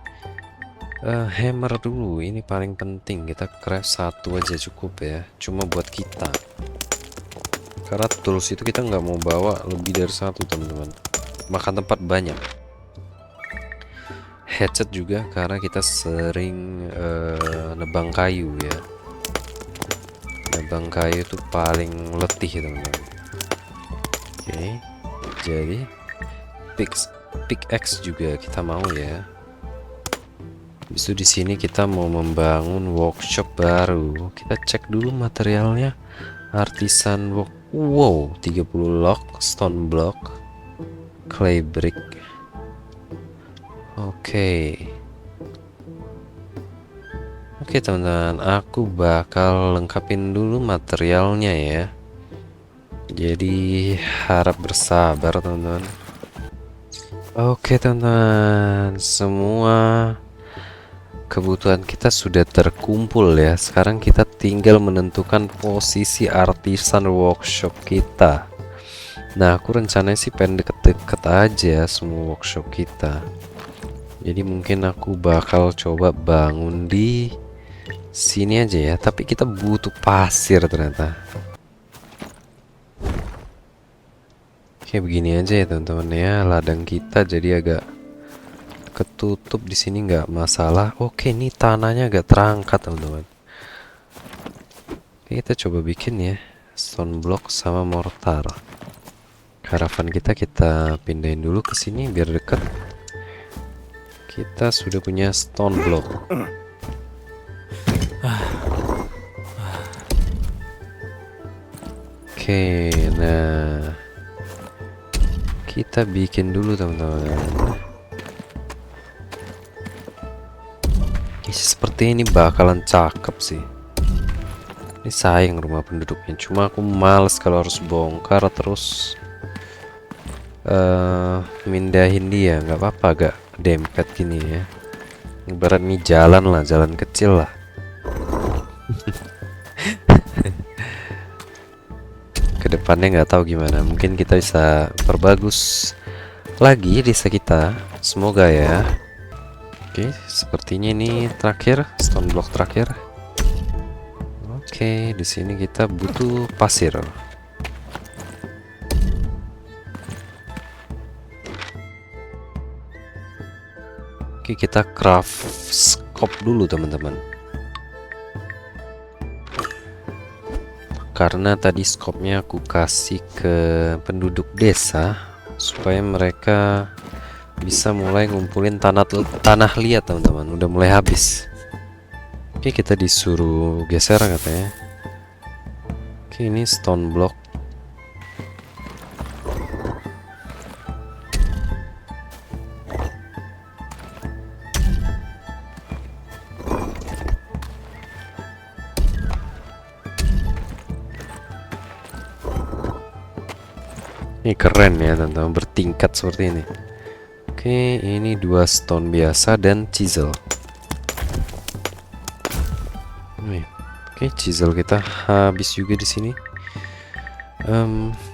hammer dulu. Ini paling penting, kita craft satu aja cukup ya, cuma buat kita, karena tools itu kita nggak mau bawa lebih dari satu teman-teman, makan tempat banyak. Hatchet juga karena kita sering nebang kayu ya. Nebang kayu itu paling letih teman-teman. Oke, jadi pickaxe juga kita mau ya. Habis itu di sini kita mau membangun workshop baru. Kita cek dulu materialnya. Artisan work. Wow, 30 log, stone block, clay brick. Oke. Oke teman-teman, aku bakal lengkapin dulu materialnya ya. Jadi harap bersabar teman-teman. Oke teman-teman, semua kebutuhan kita sudah terkumpul ya. Sekarang kita tinggal menentukan posisi artisan workshop kita. Nah, aku rencananya sih pengen deket-deket aja semua workshop kita. Jadi mungkin aku bakal coba bangun di sini aja ya. Tapi kita butuh pasir ternyata. Oke, begini aja ya teman-teman ya. Ladang kita jadi agak ketutup di sini nggak masalah. Oke, ini tanahnya agak terangkat teman-teman. Oke, kita coba bikin ya stone block sama mortar. Karavan kita pindahin dulu ke sini biar dekat. Kita sudah punya stone block. Oke, nah kita bikin dulu teman-teman. Seperti ini bakalan cakep sih. Ini sayang rumah penduduknya, cuma aku males kalau harus bongkar terus mindahin dia. Nggak apa-apa agak dempet gini ya. Ibarat nih jalan lah, jalan kecil lah. Kedepannya nggak tahu gimana, mungkin kita bisa perbagus lagi desa kita, semoga ya. Oke, sepertinya ini terakhir, stone block terakhir. Oke, di sini kita butuh pasir. Oke, kita craft scope dulu teman-teman. Karena tadi scope-nya aku kasih ke penduduk desa supaya mereka bisa mulai ngumpulin tanah liat teman-teman. Udah mulai habis. Oke, kita disuruh geser katanya. Oke, ini stone block. Ini keren ya teman-teman, bertingkat seperti ini. Oke, ini 2 stone biasa dan chisel. Oke, chisel kita habis juga di sini.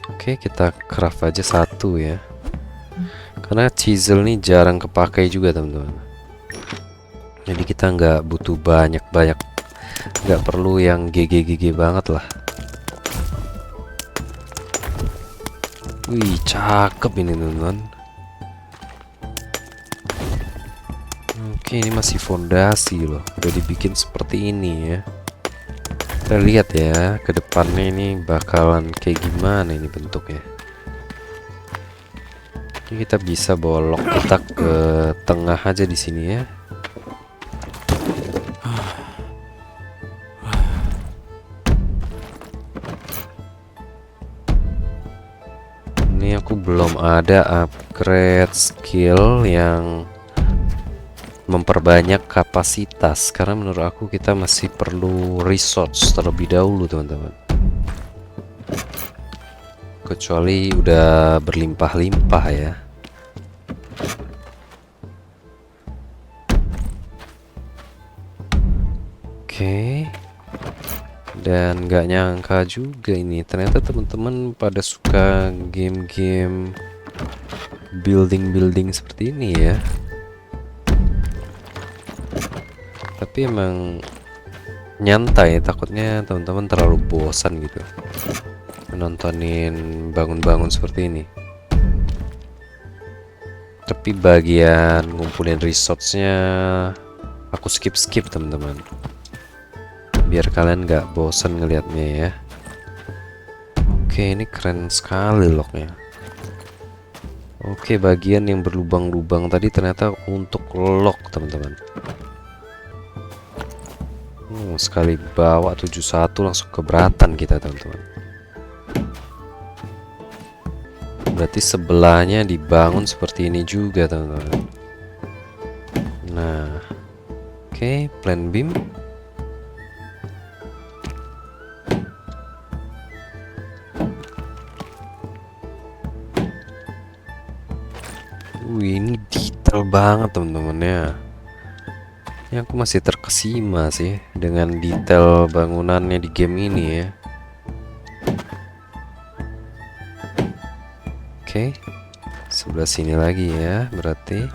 Oke, kita craft aja satu ya. Karena chisel ini jarang kepakai juga teman-teman. Jadi kita nggak butuh banyak-banyak, nggak perlu yang GG banget lah. Wih, cakep ini teman-teman. Oke, ini masih fondasi loh, udah dibikin seperti ini ya. Kita lihat ya ke depannya ini bakalan kayak gimana ini bentuknya. Ini kita bisa bawa lock kita ke tengah aja di sini ya. Ini aku belum ada upgrade skill yang memperbanyak kapasitas, karena menurut aku kita masih perlu resource terlebih dahulu teman-teman. Kecuali udah berlimpah-limpah ya. Oke. Dan nggak nyangka juga ini ternyata teman-teman pada suka game-game building-building seperti ini ya. Tapi emang nyantai, takutnya teman-teman terlalu bosan gitu menontonin bangun-bangun seperti ini. Tapi bagian ngumpulin resource-nya aku skip teman-teman, biar kalian nggak bosan ngelihatnya ya. Oke, ini keren sekali locknya. Oke, bagian yang berlubang-lubang tadi ternyata untuk lock teman-teman. Sekali bawa 71 langsung keberatan kita teman-teman. Berarti sebelahnya dibangun seperti ini juga teman-teman. Nah, oke, plan beam. Ini detail banget teman-teman ya. Ini aku masih terkesima sih dengan detail bangunannya di game ini ya. Oke, sebelah sini lagi ya berarti.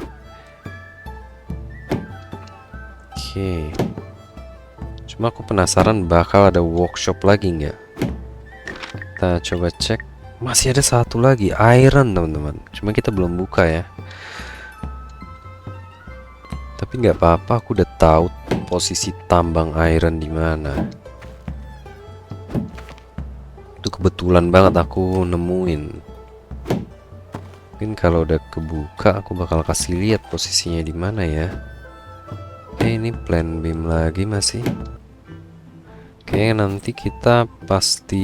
Oke, cuma aku penasaran bakal ada workshop lagi nggak. Kita coba cek. Masih ada satu lagi iron teman-teman, cuma kita belum buka ya. Tapi nggak apa-apa, aku udah tahu posisi tambang iron di mana. Itu kebetulan banget aku nemuin. Mungkin kalau udah kebuka aku bakal kasih lihat posisinya di mana ya. Oke, ini plan beam lagi masih. Oke, nanti kita pasti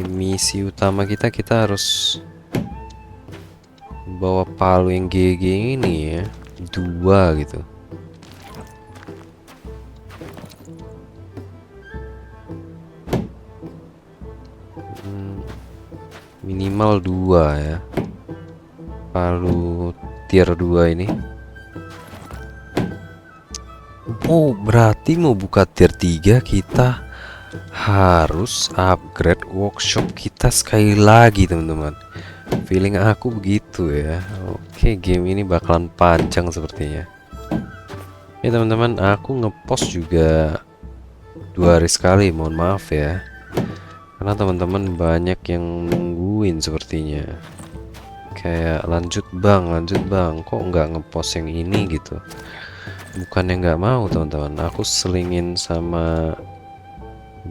misi utama kita harus bawa palu yang GG ini ya, 2 gitu. Minimal 2 ya, palu tier 2 ini. Oh, berarti mau buka tier 3 kita harus upgrade workshop kita sekali lagi teman-teman. Feeling aku begitu ya. Oke, game ini bakalan panjang sepertinya ya teman-teman. Aku ngepost juga 2 hari sekali, mohon maaf ya, karena teman-teman banyak yang nungguin sepertinya. Kayak lanjut bang, kok nggak ngepost yang ini gitu. Bukannya nggak mau teman-teman, aku selingin sama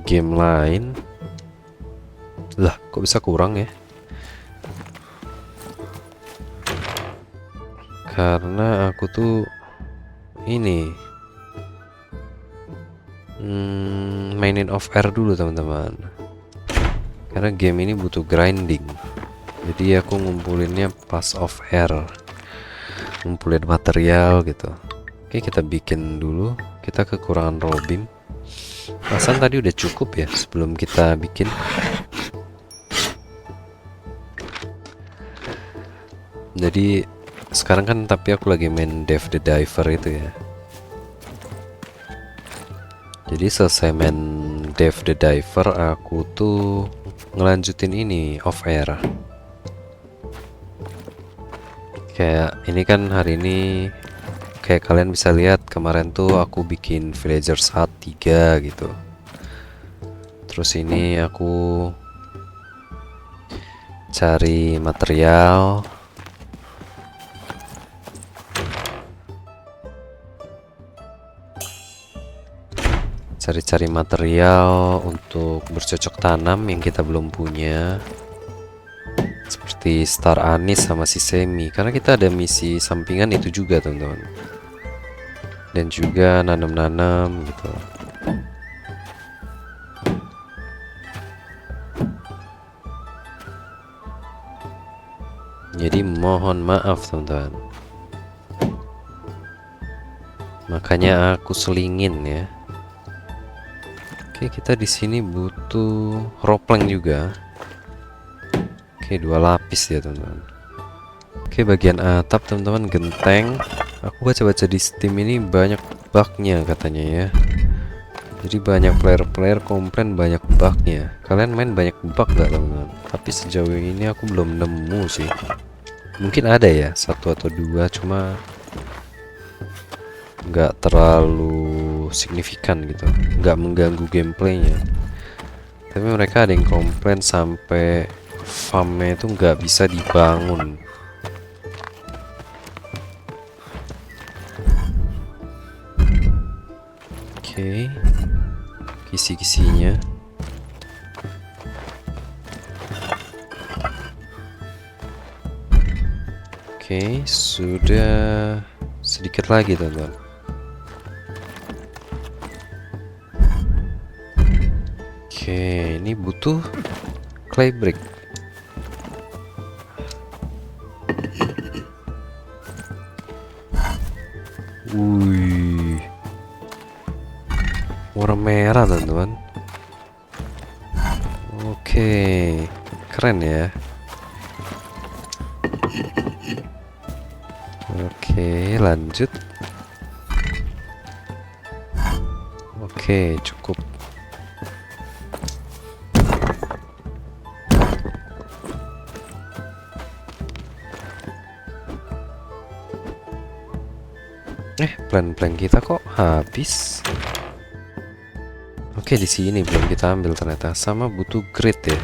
game lain. Lah, kok bisa kurang ya? Karena aku tuh ini mainin off air dulu teman-teman, karena game ini butuh grinding. Jadi aku ngumpulinnya pas off air, ngumpulin material gitu. Oke, kita bikin dulu. Kita kekurangan raw beam. Perasaan tadi udah cukup ya sebelum kita bikin. Jadi sekarang kan, tapi aku lagi main Dave the Diver itu ya. Jadi selesai main Dave the Diver, aku tuh ngelanjutin ini off air. Kayak ini kan hari ini, kayak kalian bisa lihat kemarin tuh aku bikin villager saat 3 gitu. Terus ini aku cari material. Cari-cari material untuk bercocok tanam yang kita belum punya. Seperti Star Anis sama si Semi, karena kita ada misi sampingan itu juga teman-teman. Dan juga nanam-nanam gitu. Jadi mohon maaf teman-teman, makanya aku selingin ya. Oke, kita di sini butuh roplang juga. Oke, 2 lapis ya teman-teman. Oke, bagian atap teman-teman, genteng. Aku baca-baca di Steam ini banyak bugnya katanya ya. Jadi banyak player-player komplain banyak bugnya. Kalian main banyak bug gak teman-teman? Tapi sejauh ini aku belum nemu sih. Mungkin ada ya, satu atau dua, cuma nggak terlalu signifikan gitu, nggak mengganggu gameplaynya. Tapi mereka ada yang komplain sampai farmnya itu nggak bisa dibangun. Oke, kisi-kisinya. Oke, sudah sedikit lagi teman-teman. Oke, ini butuh clay brick. Wih, warna merah teman-teman. Oke, keren ya. Oke, lanjut. Oke, cukup. Plan-plan kita kok habis. Oke, di sini belum kita ambil ternyata. Sama butuh grid ya.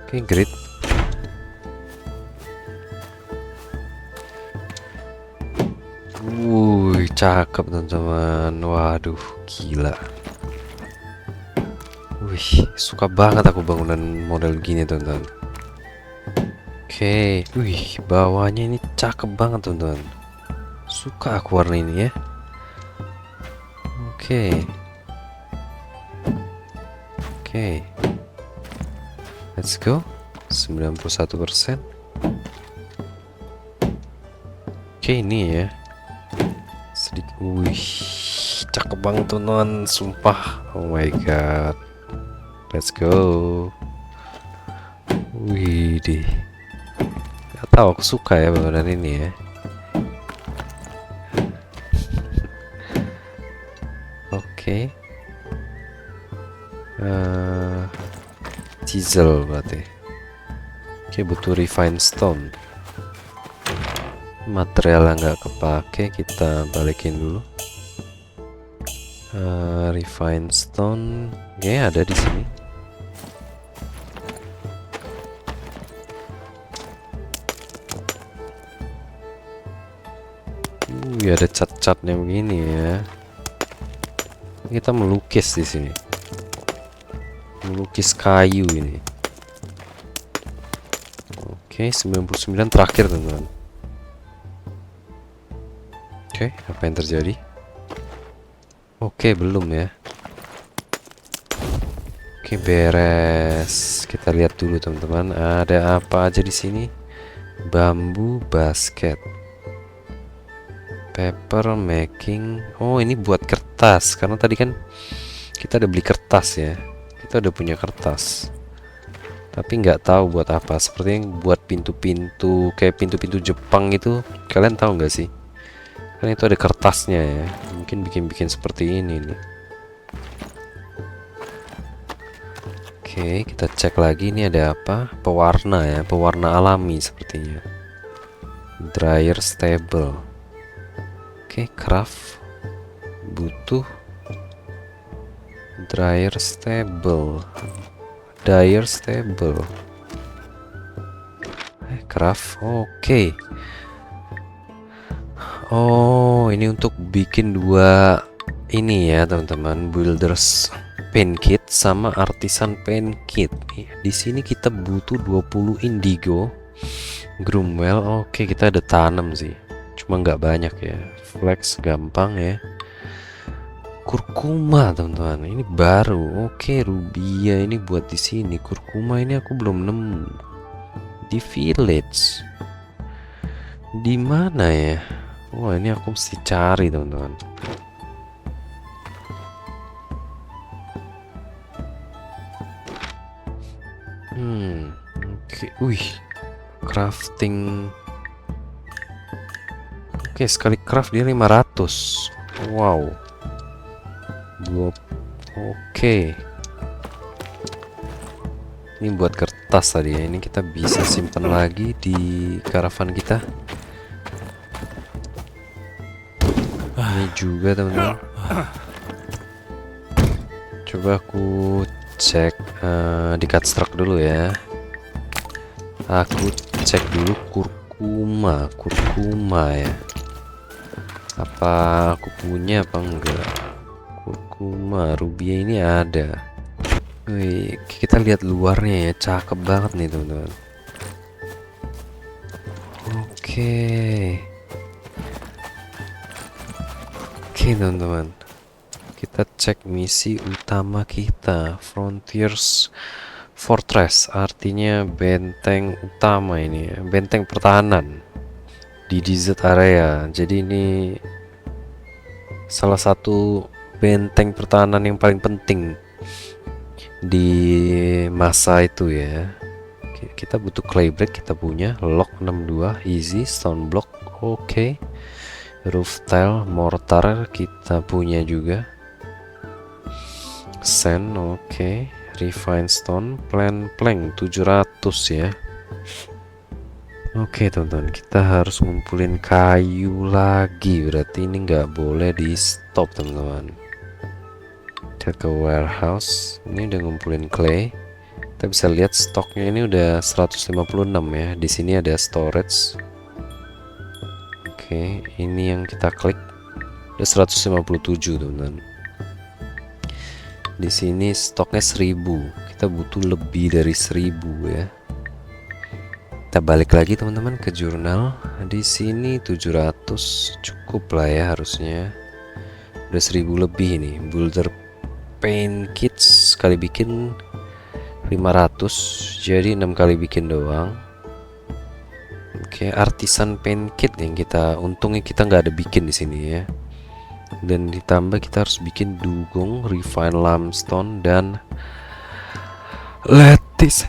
Oke, grid. Wuih, cakep teman-teman. Waduh, gila. Wih, suka banget aku bangunan model gini teman-teman. Oke, wih, bawahnya ini cakep banget teman-teman. Suka aku warna ini ya. Oke. Oke. Let's go. 91%. Oke, ini ya. Sedikit. Wih, cakep banget teman-teman, sumpah. Oh my god. Let's go. Wih, deh. Gak tahu aku suka ya bangunan ini ya. Oke. Chisel berarti. Oke, butuh refined stone. Material yang nggak kepake kita balikin dulu. Refined stone, oke, ada di sini. Ada cat-catnya begini ya. Kita melukis di sini. Melukis kayu ini. Oke, 99 terakhir teman-teman. Oke, apa yang terjadi? Oke, belum ya. Oke, beres. Kita lihat dulu teman-teman, ada apa aja di sini? Bambu basket. Paper making. Oh, ini buat kertas. Karena tadi kan kita udah beli kertas ya. Kita udah punya kertas. Tapi nggak tahu buat apa. Sepertinya buat pintu-pintu, kayak pintu-pintu Jepang itu. Kalian tahu nggak sih? Kan itu ada kertasnya ya. Mungkin bikin-bikin seperti ini nih. Oke, kita cek lagi. Ini ada apa? Pewarna ya. Pewarna alami sepertinya. Dryer stable. Oke, craft. Butuh dryer stable. Dryer stable. Craft. Oke. Oh, ini untuk bikin dua ini ya, teman-teman. Builders paint kit sama artisan paint kit. Di sini kita butuh 20 indigo. Grumwell. Oke, kita ada tanam sih. Cuma nggak banyak ya. Flex gampang ya. Kurkuma teman-teman, ini baru. Oke, rubia ini buat di sini. Kurkuma ini aku belum nemu di village. Di mana ya? Wah, ini aku mesti cari teman-teman. Oke, wih, crafting. Oke, sekali craft dia 500. Wow. Oke. Ini buat atas tadi ya. Ini kita bisa simpan lagi di karavan kita. Ini juga teman-teman. Coba aku cek di Cutstruck dulu ya. Aku cek dulu kurkuma ya. Apa aku punya apa enggak? Kurkuma rubia ini ada. Wih, kita lihat luarnya ya, cakep banget nih teman-teman. Oke, teman-teman. Kita cek misi utama kita, Frontiers Fortress, artinya benteng utama ini ya, benteng pertahanan di desert area. Jadi ini salah satu benteng pertahanan yang paling penting di masa itu ya. Kita butuh clay brick, kita punya lock 62 easy, stone block oke. Roof tile, mortar kita punya juga. Sand oke. Refined stone, plank 700 ya. Oke teman-teman, kita harus ngumpulin kayu lagi. Berarti ini nggak boleh di stop teman-teman. Kita ke warehouse. Ini udah ngumpulin clay. Kita bisa lihat stoknya ini udah 156 ya. Di sini ada storage. Oke, ini yang kita klik. Udah 157 teman-teman. Di sini stoknya 1000. Kita butuh lebih dari 1000 ya. Kita balik lagi teman-teman ke jurnal. Di sini 700 cukup lah ya harusnya. Udah 1000 lebih nih. Boulder paint kits sekali bikin 500. Jadi 6 kali bikin doang. Oke, artisan paint kit yang kita untungnya kita nggak ada bikin di sini ya. Dan ditambah kita harus bikin dugong, refine limestone dan lattice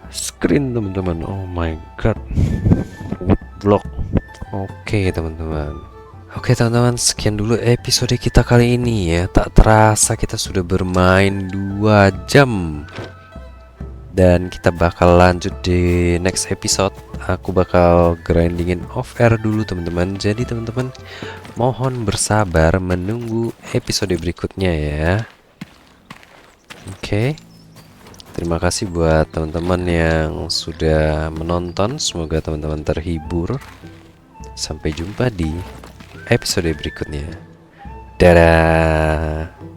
screen teman-teman. Oh my god, wood block. Oke teman-teman. Oke teman-teman, sekian dulu episode kita kali ini ya. Tak terasa kita sudah bermain 2 jam. Dan kita bakal lanjut di next episode. Aku bakal grindingin off air dulu teman-teman. Jadi teman-teman mohon bersabar menunggu episode berikutnya ya. Oke. Terima kasih buat teman-teman yang sudah menonton. Semoga teman-teman terhibur. Sampai jumpa di episode berikutnya. Dadah.